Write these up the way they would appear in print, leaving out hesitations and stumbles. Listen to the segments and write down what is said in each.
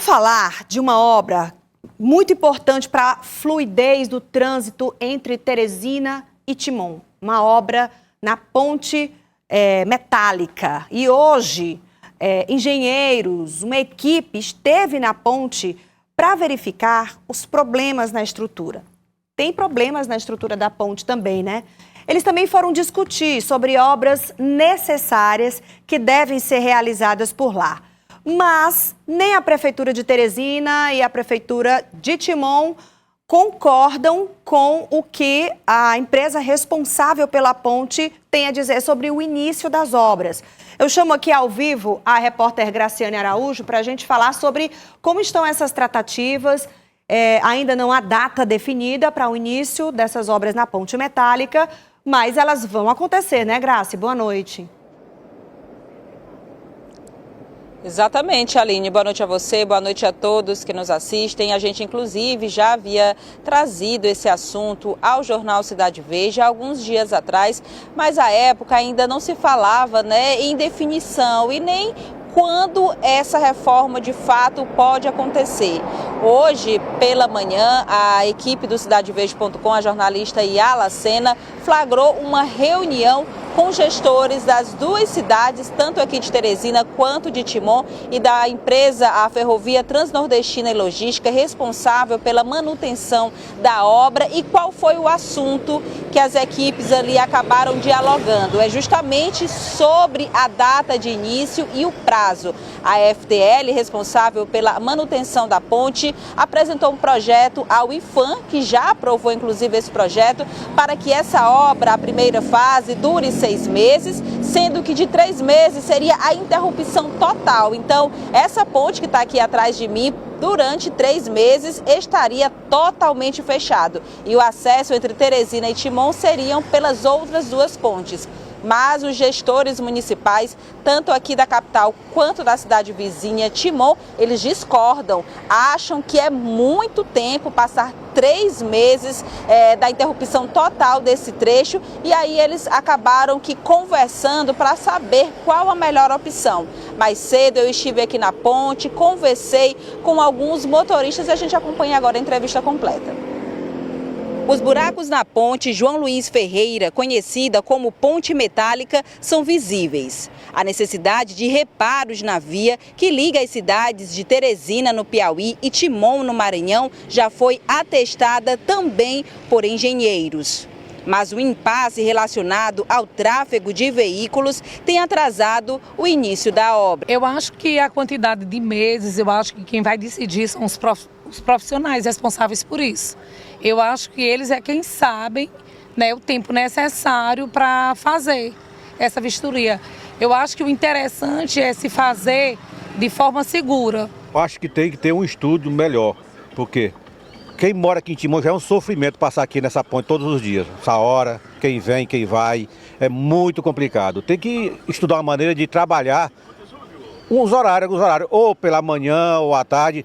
falar de uma obra muito importante para a fluidez do trânsito entre Teresina e Timon. Uma obra na ponte metálica. E hoje, engenheiros, uma equipe esteve na ponte para verificar os problemas na estrutura. Tem problemas na estrutura da ponte também, né? Eles também foram discutir sobre obras necessárias que devem ser realizadas por lá. Mas nem a Prefeitura de Teresina e a Prefeitura de Timon concordam com o que a empresa responsável pela ponte tem a dizer sobre o início das obras. Eu chamo aqui ao vivo a repórter Graciane Araújo para a gente falar sobre como estão essas tratativas. Ainda não há data definida para o início dessas obras na ponte metálica, mas elas vão acontecer, né, Graci? Boa noite. Exatamente, Aline. Boa noite a você, boa noite a todos que nos assistem. A gente, inclusive, já havia trazido esse assunto ao jornal Cidade Verde há alguns dias atrás, mas à época ainda não se falava, né, em definição e nem quando essa reforma de fato pode acontecer. Hoje, pela manhã, a equipe do CidadeVerde.com, a jornalista Yala Sena, flagrou uma reunião com gestores das duas cidades, tanto aqui de Teresina quanto de Timon, e da empresa, a Ferrovia Transnordestina e Logística, responsável pela manutenção da obra. E qual foi o assunto que as equipes ali acabaram dialogando? É justamente sobre a data de início e o prazo. A FTL, responsável pela manutenção da ponte, apresentou um projeto ao IPHAN, que já aprovou inclusive esse projeto, para que essa obra, a primeira fase, dure 6 meses, sendo que de 3 meses seria a interrupção total. Então, essa ponte que está aqui atrás de mim, durante 3 meses, estaria totalmente fechado. E o acesso entre Teresina e Timon seriam pelas outras duas pontes. Mas os gestores municipais, tanto aqui da capital quanto da cidade vizinha, Timon, eles discordam. Acham que é muito tempo passar 3 meses da interrupção total desse trecho. E aí eles acabaram que conversando para saber qual a melhor opção. Mais cedo eu estive aqui na ponte, conversei com alguns motoristas e a gente acompanha agora a entrevista completa. Os buracos na ponte João Luiz Ferreira, conhecida como Ponte Metálica, são visíveis. A necessidade de reparos na via que liga as cidades de Teresina, no Piauí, e Timon, no Maranhão, já foi atestada também por engenheiros. Mas o impasse relacionado ao tráfego de veículos tem atrasado o início da obra. Eu acho que a quantidade de meses, eu acho que quem vai decidir são os profissionais responsáveis por isso. Eu acho que eles é quem sabem, né, o tempo necessário para fazer essa vistoria. Eu acho que o interessante é se fazer de forma segura. Eu acho que tem que ter um estudo melhor, porque quem mora aqui em Timon já é um sofrimento passar aqui nessa ponte todos os dias. Essa hora, quem vem, quem vai, é muito complicado. Tem que estudar uma maneira de trabalhar uns horários, ou pela manhã ou à tarde,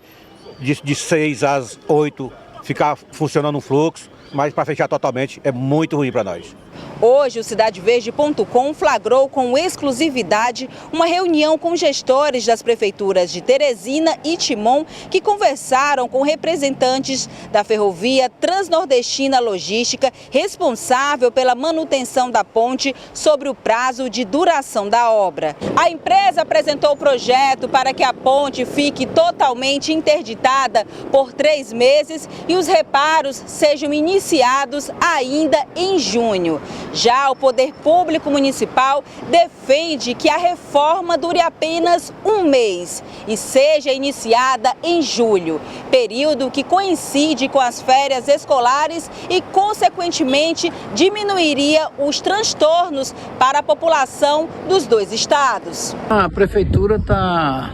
de 6 às 8, ficar funcionando um fluxo, mas para fechar totalmente é muito ruim para nós. Hoje, o CidadeVerde.com flagrou com exclusividade uma reunião com gestores das prefeituras de Teresina e Timon, que conversaram com representantes da Ferrovia Transnordestina Logística, responsável pela manutenção da ponte, sobre o prazo de duração da obra. A empresa apresentou o projeto para que a ponte fique totalmente interditada por 3 meses e os reparos sejam iniciados ainda em junho. Já o Poder Público Municipal defende que a reforma dure apenas 1 mês e seja iniciada em julho, período que coincide com as férias escolares e, consequentemente, diminuiria os transtornos para a população dos dois estados. A Prefeitura está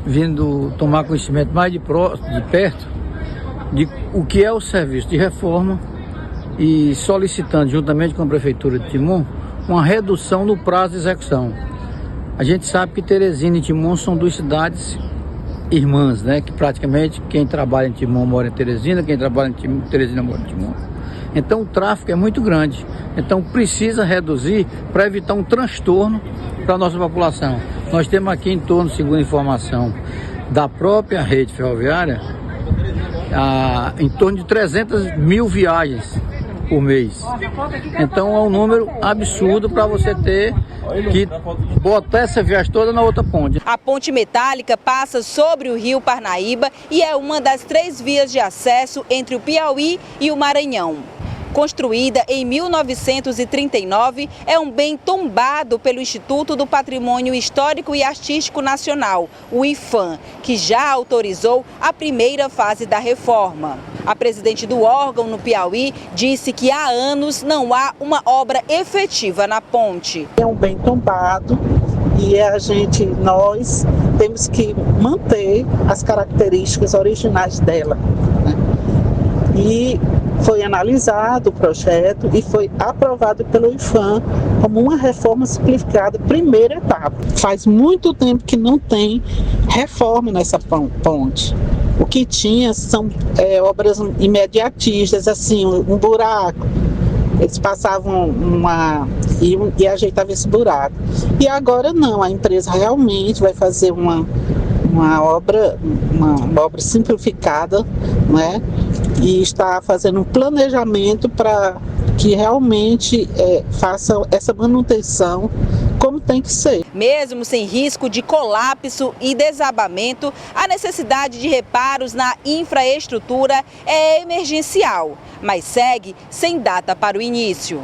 vindo tomar conhecimento mais de perto de o que é o serviço de reforma, e solicitando, juntamente com a Prefeitura de Timon, uma redução no prazo de execução. A gente sabe que Teresina e Timon são 2 cidades irmãs, né? Que praticamente quem trabalha em Timon mora em Teresina, quem trabalha em Teresina mora em Timon. Então o tráfego é muito grande, então precisa reduzir para evitar um transtorno para a nossa população. Nós temos aqui em torno, segundo a informação, da própria rede ferroviária em torno de 300 mil viagens por mês. Então é um número absurdo para você ter que botar essa viagem toda na outra ponte. A ponte metálica passa sobre o rio Parnaíba e é uma das 3 vias de acesso entre o Piauí e o Maranhão. Construída em 1939, é um bem tombado pelo Instituto do Patrimônio Histórico e Artístico Nacional, o IPHAN, que já autorizou a primeira fase da reforma. A presidente do órgão no Piauí disse que há anos não há uma obra efetiva na ponte. É um bem tombado e nós temos que manter as características originais dela, né? E foi analisado o projeto e foi aprovado pelo IPHAN como uma reforma simplificada, primeira etapa. Faz muito tempo que não tem reforma nessa ponte. O que tinha são obras imediatistas, assim, um buraco. Eles passavam e ajeitavam esse buraco. E agora não, a empresa realmente vai fazer uma obra simplificada, né? E está fazendo um planejamento para que realmente faça essa manutenção como tem que ser. Mesmo sem risco de colapso e desabamento, a necessidade de reparos na infraestrutura é emergencial, mas segue sem data para o início.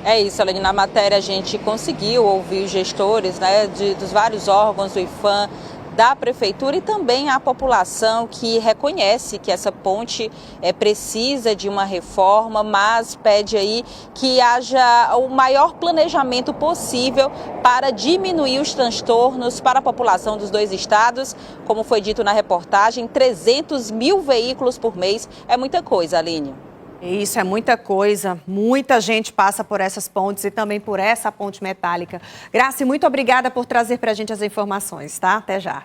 É isso, Aline. Na matéria a gente conseguiu ouvir os gestores, né, dos vários órgãos do IPHAN, da Prefeitura e também a população que reconhece que essa ponte precisa de uma reforma, mas pede aí que haja o maior planejamento possível para diminuir os transtornos para a população dos 2 estados. Como foi dito na reportagem, 300 mil veículos por mês é muita coisa, Aline. Isso é muita coisa, muita gente passa por essas pontes e também por essa ponte metálica. Grace, muito obrigada por trazer para a gente as informações, tá? Até já.